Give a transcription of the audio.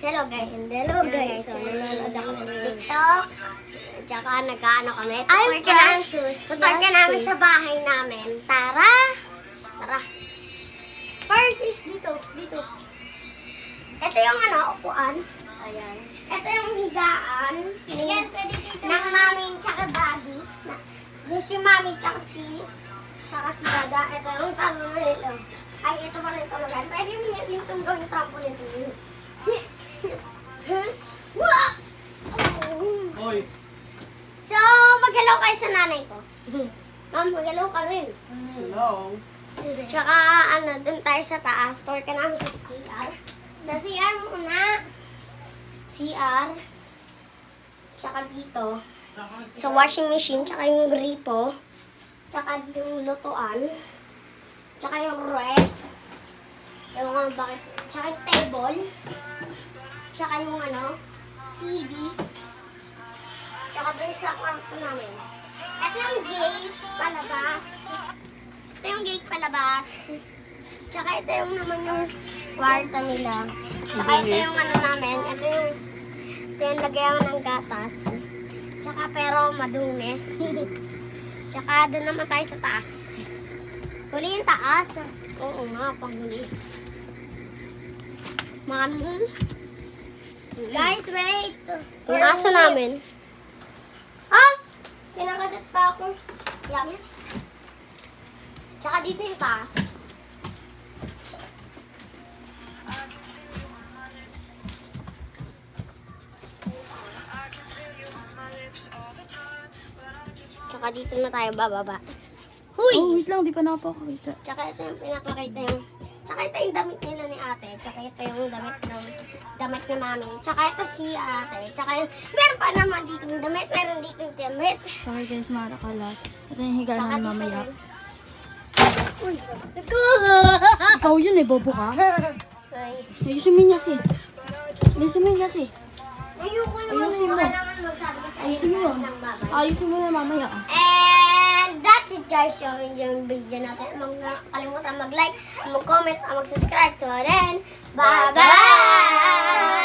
Hello guys. Hello guys. So, nanonood ako ng TikTok. Tsaka nag-ano kami. I'm Tutor ka namin sa bahay namin. Tara! Tara. First is dito. Dito. Ito yung upuan. Ayan. Ito yung higaan ng mami tsaka daddy. Si mami tsaka si dada. Ito yung trampoline nito. Ay, ito pala yung tulugan. Pwede mo yung gawin trampoline nito. Hoy, So, mag-hello kayo sa nanay ko. Ma'am, mag-hello ka rin. hello. Tsaka, dun tayo sa taas. Tour ka namin sa CR. Sa CR muna. CR. Tsaka dito. Sa washing machine. Tsaka yung gripo. Tsaka yung lutuan. Tsaka yung ref. Ewan ko bakit. Tsaka yung table. Tsaka yung TV. Tsaka dun sa kwarto namin. Ito yung gate palabas. Ito yung gate palabas. Tsaka ito yung naman yung kwarto nila. Tsaka ito yung namin. Ito yung lagyan ng gatas. Tsaka pero madungis. Tsaka doon naman tayo sa taas. Huli yung taas. Oo nga, panghuli. Mami. Guys, wait. Yung aso namin. Ha? Kinakagat pa ako. Yan. Tsaka dito yung taas. Tsaka dito na tayo bababa. Huy! Oh, wait lang, di pa napakakita. Tsaka ito yung pinapakita yung... Tsaka ito yung damit nila ni ate. Tsaka ito yung damit ni mami. Tsaka ito si ate. Tsaka yung... Meron pa naman dito yung damit. Meron dito yung damit. Sorry guys, marakalat. Ito yung higa Tsaka namin dito mamaya. rin. Uy, gusto ko! Ikaw yun bobo ka. Ay. Ayusin mo niya si. Ayusin mo niya si. Ayoko yung Ayusin mo. kailangan magsabi ka sa Ayusin mo. ng babay. Ayusin mo na mamaya. And that's it guys. So, yung video natin. Kalimutan mag-like, mag-comment, mag-subscribe to our end. Bye-bye!